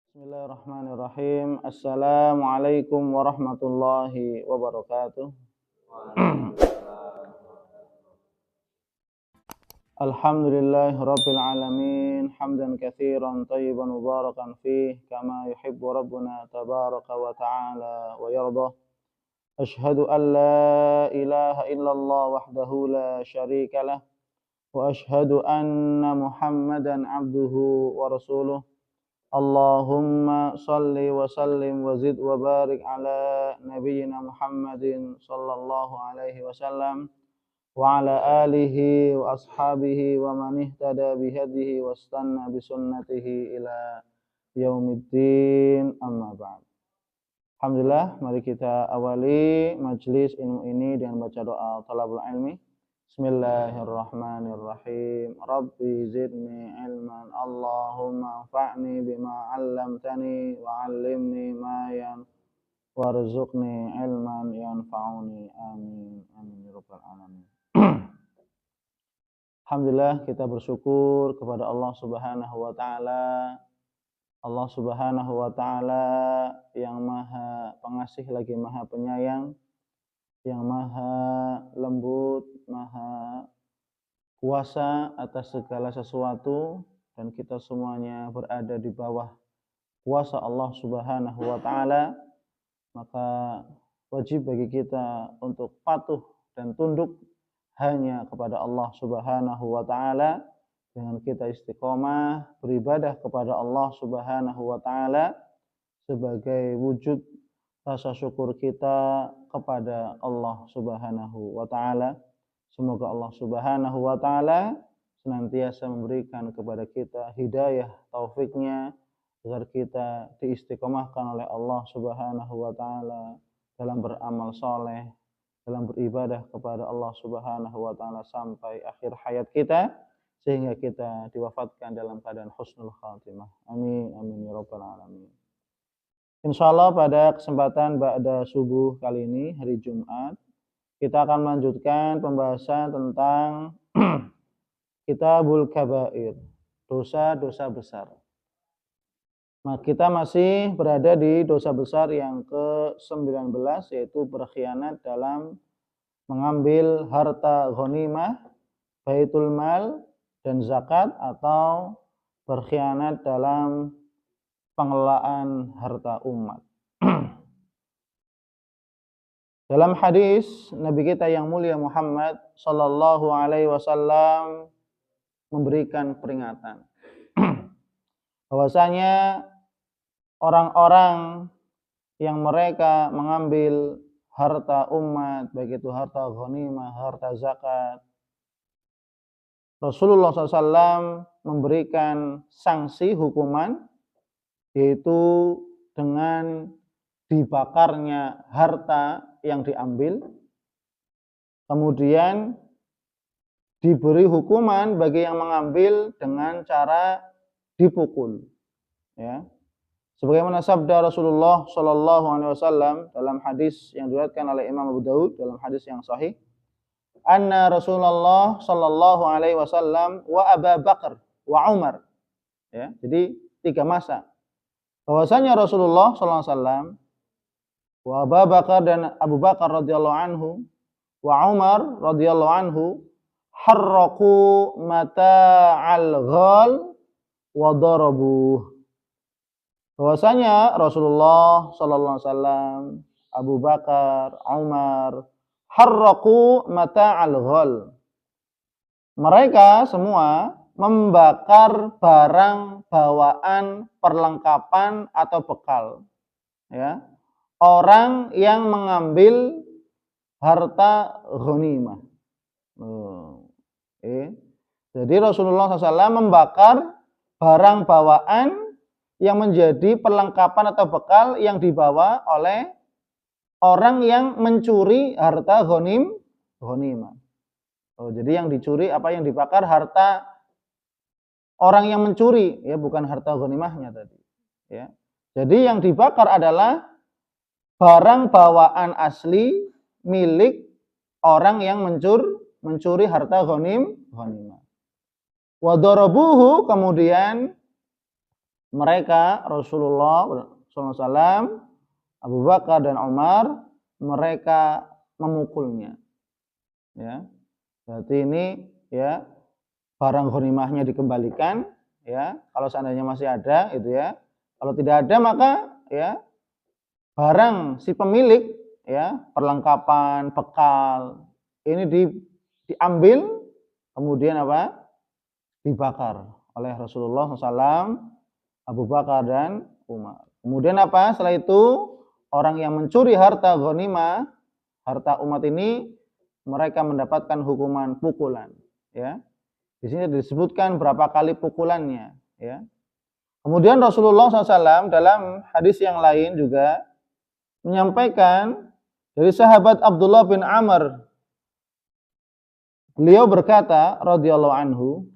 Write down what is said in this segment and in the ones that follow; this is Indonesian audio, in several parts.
Bismillahirrahmanirrahim. Assalamualaikum warahmatullahi wabarakatuh. Alhamdulillahirabbil alamin, hamdan katsiran thayyiban mubarakan fih kama yuhibbu rabbuna tabaraka wa ta'ala wa yardah. Ashhadu an la ilaha illallah wahdahu la syarika lah wa ashhadu anna Muhammadan abduhu wa rasuluh. Allahumma salli wa sallim wa zid wa barik ala nabiyyina Muhammadin sallallahu alaihi wasallam wa ala alihi wa ashabihi wa man ihtada bihadihi wa istanna bisunnatihi ila yaumiddin, amma ba'd. Alhamdulillah, mari kita awali majlis ilmu ini dengan baca doa talabul ilmi. Bismillahirrahmanirrahim. Rabbi zidni ilman. Allahumma anfa'ni bima 'allamtani wa 'allimni ma warzuqni ilman yanfa'uni. Amin. Amin ya rabbal alamin. Alhamdulillah, kita bersyukur kepada Allah Subhanahu wa taala. Allah Subhanahu wa taala yang Maha Pengasih lagi Maha Penyayang, yang Maha Lembut, Maha Kuasa atas segala sesuatu, dan kita semuanya berada di bawah kuasa Allah Subhanahu wa taala. Maka wajib bagi kita untuk patuh dan tunduk hanya kepada Allah Subhanahu wa taala, dengan kita istiqomah beribadah kepada Allah Subhanahu wa taala sebagai wujud rasa syukur kita kepada Allah Subhanahu wa taala. Semoga Allah Subhanahu wa taala senantiasa memberikan kepada kita hidayah taufiknya agar kita diistiqomahkan oleh Allah Subhanahu wa taala dalam beramal soleh, dalam beribadah kepada Allah Subhanahu wa taala sampai akhir hayat kita, sehingga kita diwafatkan dalam keadaan husnul khatimah. Amin amin ya rabbal alamin. Insyaallah pada kesempatan ba'da subuh kali ini, hari Jumat, kita akan melanjutkan pembahasan tentang Kitabul Kabair, dosa-dosa besar. Nah, kita masih berada di dosa besar yang ke-19, yaitu berkhianat dalam mengambil harta ghanimah, baitul mal, dan zakat, atau berkhianat dalam pengelolaan harta umat. Dalam hadis Nabi kita yang mulia Muhammad sallallahu alaihi wasallam memberikan peringatan bahwasanya orang-orang yang mereka mengambil harta umat, baik itu harta ghanimah, harta zakat, Rasulullah SAW memberikan sanksi hukuman, yaitu dengan dibakarnya harta yang diambil, kemudian diberi hukuman bagi yang mengambil dengan cara dipukul. Ya, sebagaimana sabda Rasulullah SAW dalam hadis yang diriwayatkan oleh Imam Abu Daud dalam hadis yang sahih, anna Rasulullah sallallahu alaihi wasallam wa Abu Bakar wa Umar. Ya, jadi 3 masa. Bahwasanya Rasulullah sallallahu alaihi wasallam, wa Abu Bakar dan Abu Bakar radhiyallahu anhu, wa Umar radhiyallahu anhu, harraqu mata'al ghal wa darabuh. Bahwasanya Rasulullah sallallahu alaihi wasallam, Abu Bakar, Umar, harraqu mata'al ghal. Mereka semua membakar barang bawaan, perlengkapan atau bekal, ya, orang yang mengambil harta ghanimah. Jadi Rasulullah SAW membakar barang bawaan yang menjadi perlengkapan atau bekal yang dibawa oleh orang yang mencuri harta ghanimah. Jadi yang dicuri, yang dibakar harta orang yang mencuri, ya, bukan harta ghanimahnya tadi. Ya. Jadi yang dibakar adalah barang bawaan asli milik orang yang mencuri harta ghanimah. Wa darabuhu, kemudian mereka Rasulullah SAW, Abu Bakar dan Umar, mereka memukulnya. Ya, berarti ini ya barang ghanimahnya dikembalikan. Ya, kalau seandainya masih ada, itu ya. Kalau tidak ada maka ya barang si pemilik, ya perlengkapan, bekal ini diambil, kemudian apa? Dibakar oleh Rasulullah SAW, Abu Bakar dan Umar. Kemudian apa? Setelah itu orang yang mencuri harta ghanimah, harta umat ini, mereka mendapatkan hukuman pukulan. Ya, di sini disebutkan berapa kali pukulannya. Ya. Kemudian Rasulullah SAW dalam hadis yang lain juga menyampaikan dari sahabat Abdullah bin Amr. Beliau berkata, radhiyallahu anhu,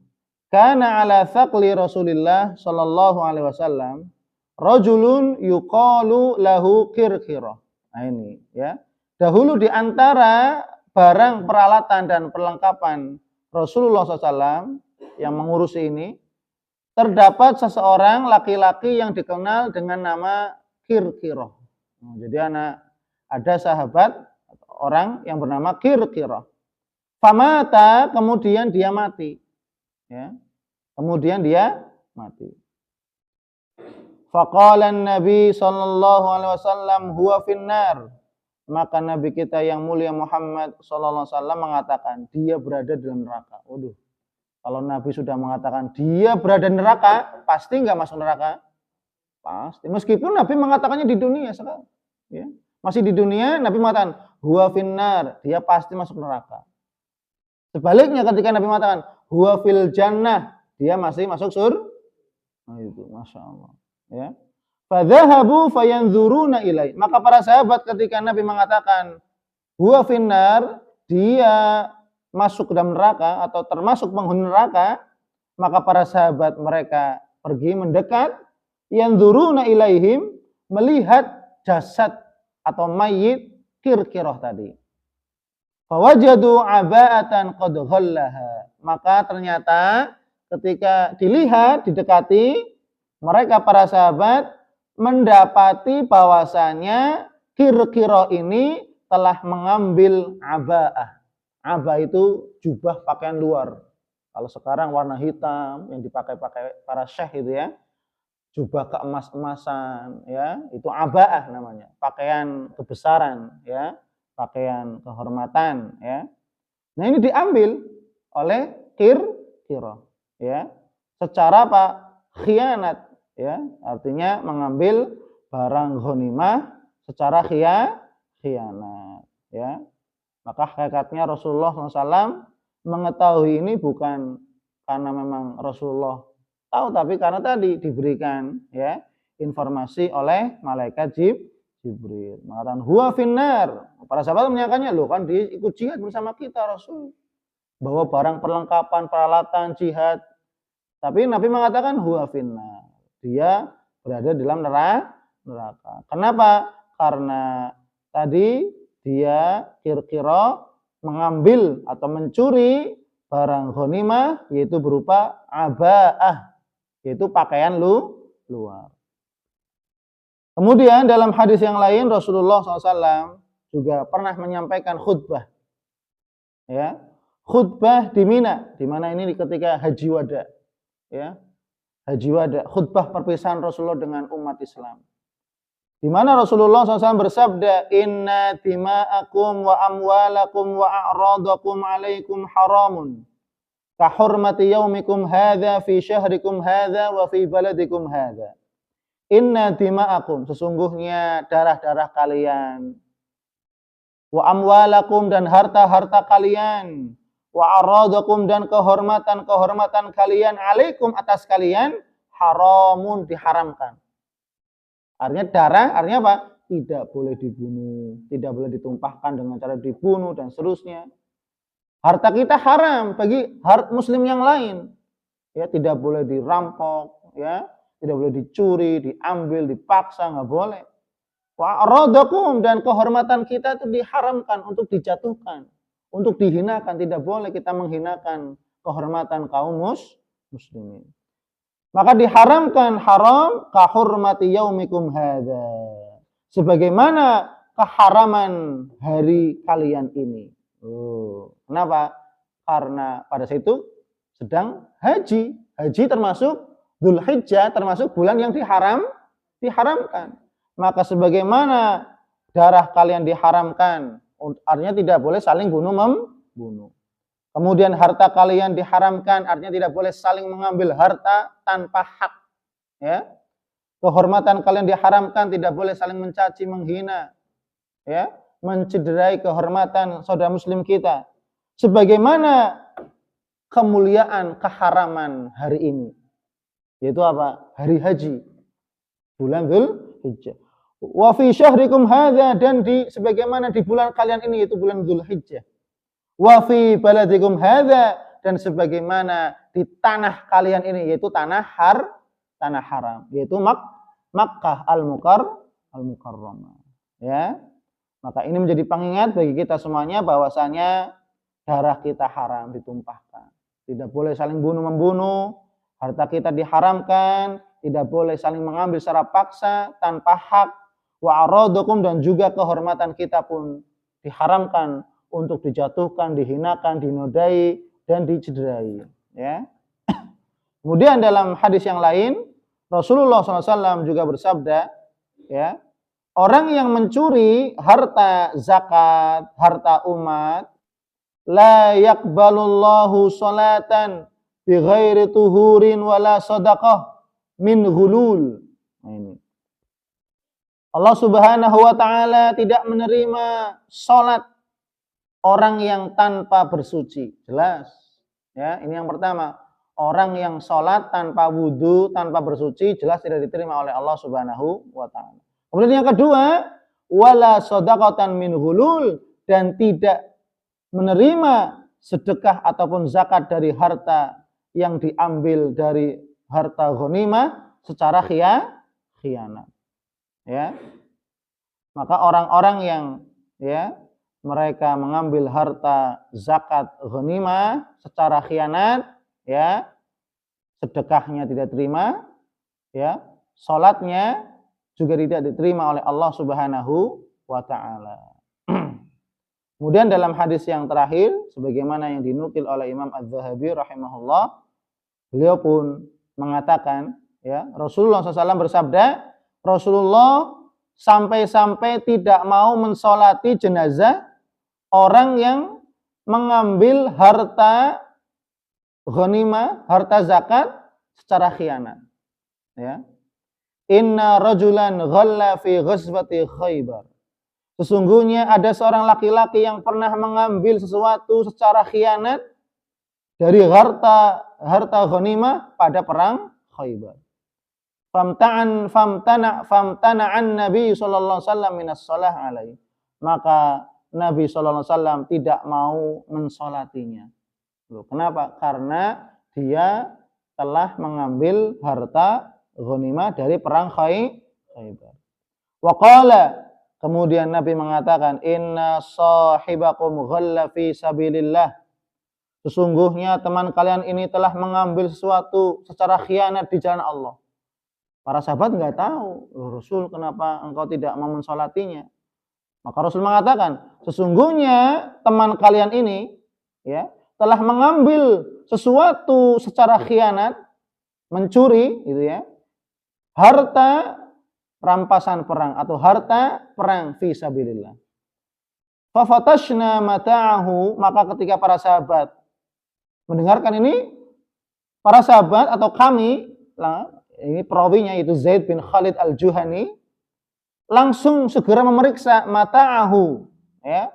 kana ala thaqli Rasulillah sallallahu alaihi wasallam rajulun yuqalu lahu Kirkirah. Nah ini ya. Dahulu di antara barang peralatan dan perlengkapan Rasulullah SAW yang mengurusi ini, terdapat seseorang laki-laki yang dikenal dengan nama Kirkirah. Nah, jadi ada sahabat orang yang bernama Kirkirah. Famata, kemudian dia mati. Ya. Kemudian dia mati. Faqala Nabi sallallahu alaihi wasallam huwa finnar. Maka Nabi kita yang mulia Muhammad sallallahu alaihi wasallam mengatakan dia berada dalam neraka. Waduh. Kalau Nabi sudah mengatakan dia berada di neraka, pasti enggak masuk neraka? Pasti. Meskipun Nabi mengatakannya di dunia sekarang, ya. Masih di dunia Nabi mengatakan huwa finnar, dia pasti masuk neraka. Sebaliknya ketika Nabi mengatakan huwa fil jannah, dia masih masuk surga. Nah itu, Masya Allah. Ya. Fadhahabu fayanzuruna ilai. Maka para sahabat ketika Nabi mengatakan huwa finnar, dia masuk ke dalam neraka atau termasuk penghuni neraka, maka para sahabat mereka pergi mendekat, yanzuruna ilaihim, melihat jasad atau mayit Kirkirah tadi. Fawajadu aba'atan qad ghallaha. Maka ternyata ketika dilihat, didekati, mereka para sahabat mendapati bahwasanya Kirkirah ini telah mengambil aba'ah. Aba'ah itu jubah pakaian luar. Kalau sekarang warna hitam yang dipakai para syekh itu ya. Jubah keemas-emasan ya, itu aba'ah namanya. Pakaian kebesaran ya. Pakaian kehormatan ya. Nah ini diambil oleh Kirkirah ya. Secara apa? Khianat ya. Artinya mengambil barang ghanimah secara khianat ya. Maka hakikatnya Rasulullah SAW mengetahui ini bukan karena memang Rasulullah tahu, tapi karena tadi diberikan ya informasi oleh malaikat Jibril. Mengatakan huwa finnar. Para sahabat menyangkanya, loh kan dia ikut jihad bersama kita Rasul. Bawa barang perlengkapan, peralatan jihad. Tapi Nabi mengatakan huwa finnar. Dia berada dalam neraka. Kenapa? Karena tadi dia Kirkirah mengambil atau mencuri barang ghanimah, yaitu berupa aba'ah, yaitu pakaian luar. Kemudian dalam hadis yang lain Rasulullah SAW juga pernah menyampaikan khutbah, ya, khutbah di Mina, di mana ini ketika haji wada, ya, haji wada, khutbah perpisahan Rasulullah dengan umat Islam, di mana Rasulullah SAW bersabda, inna dima'akum wa amwalakum wa a'radakum alaikum haramun, kahurmati yaumikum hadha fi syahrikum hadha wa fi baladikum hadha. Inna dima'akum, sesungguhnya darah-darah kalian, wa amwalakum dan harta-harta kalian, wa aradakum dan kehormatan-kehormatan kalian, alaikum atas kalian, haramun diharamkan. Artinya darah, artinya apa? Tidak boleh dibunuh, tidak boleh ditumpahkan dengan cara dibunuh dan seterusnya. Harta kita haram bagi muslim yang lain. Ya, tidak boleh dirampok, ya. Tidak boleh dicuri, diambil, dipaksa, nggak boleh. Wa'aradakum dan kehormatan kita itu diharamkan untuk dijatuhkan, untuk dihinakan. Tidak boleh kita menghinakan kehormatan kaum muslimin. Maka diharamkan haram ka hurmati yaumikum hadza. Sebagaimana keharaman hari kalian ini. Kenapa? Karena pada saat itu sedang haji. Haji termasuk Dzulhijjah, termasuk bulan yang diharamkan. Maka sebagaimana darah kalian diharamkan, artinya tidak boleh saling bunuh-membunuh. Kemudian harta kalian diharamkan, artinya tidak boleh saling mengambil harta tanpa hak. Ya. Kehormatan kalian diharamkan, tidak boleh saling mencaci, menghina, ya, mencederai kehormatan saudara muslim kita. Sebagaimana kemuliaan keharaman hari ini, yaitu apa? Hari haji, bulan Dzulhijjah. Wa fi syahrikum hadza, dan sebagaimana di bulan kalian ini, yaitu bulan Dzulhijjah. Wa fi baladikum hadza, dan sebagaimana di tanah kalian ini, yaitu tanah haram, yaitu Makkah al-Mukarramah. Ya. Maka ini menjadi pengingat bagi kita semuanya bahwasanya darah kita haram ditumpahkan. Tidak boleh saling bunuh-membunuh, harta kita diharamkan, tidak boleh saling mengambil secara paksa tanpa hak. Wa aradukum, dan juga kehormatan kita pun diharamkan untuk dijatuhkan, dihinakan, dinodai, dan dicederai. Ya. Kemudian dalam hadis yang lain, Rasulullah SAW juga bersabda, ya, orang yang mencuri harta zakat, harta umat, la yaqbalullahu sholatan bi ghairi tuhurin wala sadaqah min ghulul. Nah, ini. Allah Subhanahu wa taala tidak menerima salat orang yang tanpa bersuci. Jelas. Ya, ini yang pertama. Orang yang sholat tanpa wudhu, tanpa bersuci, jelas tidak diterima oleh Allah Subhanahu wa ta'ala. Kemudian yang kedua, wala shadaqatan min ghulul, dan tidak menerima sedekah ataupun zakat dari harta yang diambil dari harta ghanimah secara khianat. Ya. Maka orang-orang yang, ya, mereka mengambil harta zakat ghanimah secara khianat, ya, sedekahnya tidak terima, ya, salatnya juga tidak diterima oleh Allah Subhanahu wa taala. Kemudian dalam hadis yang terakhir, sebagaimana yang dinukil oleh Imam Az-Zahabi rahimahullah, beliau pun mengatakan, ya, Rasulullah SAW bersabda, Rasulullah sampai-sampai tidak mau mensolati jenazah orang yang mengambil harta ghanimah, harta zakat secara khianat. Ya. Inna rajulan ghalla fi ghazwati Khaybar. Sesungguhnya ada seorang laki-laki yang pernah mengambil sesuatu secara khianat dari harta ghanimah pada perang Khaybar. Famtana'an Nabi sallallahu alaihi wasallam minas shalah alaihi. Maka Nabi sallallahu alaihi wasallam tidak mau mensolatinya. Kenapa? Karena dia telah mengambil harta ghanimah dari perang Khaybar. Wa qala, kemudian Nabi mengatakan, inna sahibakum ghalla fi sabilillah. Sesungguhnya teman kalian ini telah mengambil sesuatu secara khianat di jalan Allah. Para sahabat enggak tahu, Rasul, kenapa engkau tidak mau mensolatinya? Maka Rasul mengatakan, sesungguhnya teman kalian ini, ya, telah mengambil sesuatu secara khianat, mencuri, gitu ya, harta rampasan perang atau harta perang fi sabilillah. Fafatashna mata'ahu, maka ketika para sahabat mendengarkan ini, para sahabat atau kami, ini perawinya itu Zaid bin Khalid al-Juhani, langsung segera memeriksa mata'ahu, ya,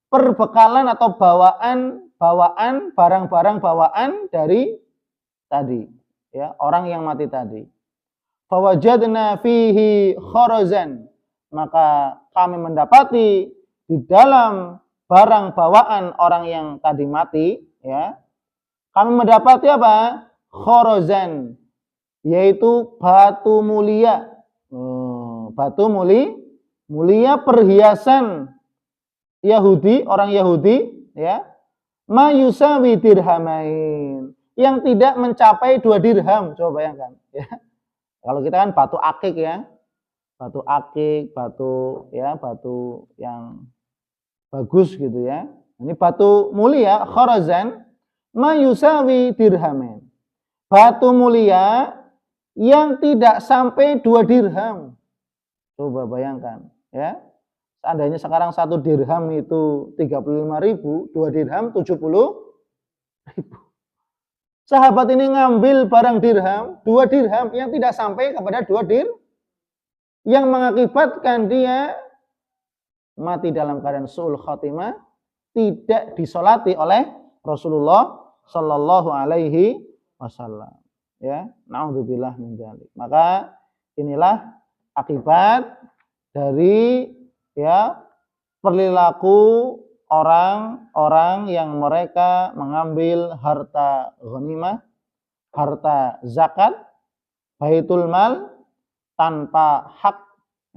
perbekalan atau barang-barang bawaan dari tadi, ya, orang yang mati tadi. Fawajadna fihi kharazan, maka kami mendapati di dalam barang bawaan orang yang tadi mati, ya, kami mendapati apa? Kharazan, yaitu batu mulia. Batu mulia, perhiasan Yahudi, orang Yahudi, ya, ma yusawi dirhamain, yang tidak mencapai 2 dirham. Coba bayangkan ya. Kalau kita kan batu akik ya. Batu akik, batu yang bagus gitu ya. Ini batu mulia khorazan mayusawi dirhamen. Batu mulia yang tidak sampai 2 dirham. Coba bayangkan ya. Seandainya sekarang 1 dirham itu 35.000, 2 dirham 70.000. Sahabat ini ngambil barang dirham, 2 dirham yang tidak sampai kepada 2 dirham, yang mengakibatkan dia mati dalam keadaan su'ul khatimah, tidak disolati oleh Rasulullah Shallallahu Alaihi Wasallam. Ya, naudzubillah min dzalik. Maka inilah akibat dari ya perilaku orang-orang yang mereka mengambil harta ghanimah, harta zakat, baitul mal tanpa hak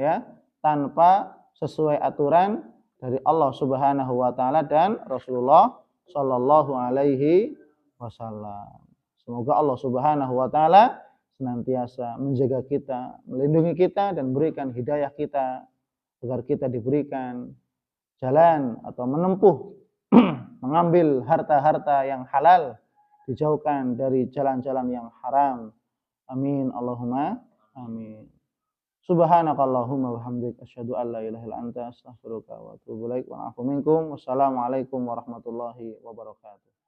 ya, tanpa sesuai aturan dari Allah Subhanahu wa taala dan Rasulullah Shallallahu alaihi wasallam. Semoga Allah Subhanahu wa taala senantiasa menjaga kita, melindungi kita dan berikan hidayah kita agar kita diberikan jalan atau menempuh mengambil harta-harta yang halal, dijauhkan dari jalan-jalan yang haram. Amin Allahumma amin. Subhanakallahumma wa bihamdika asyhadu an la ilaha illa anta astaghfiruka wa atubu ilaik wa a'fu minkum. Wassalamualaikum warahmatullahi wabarakatuh.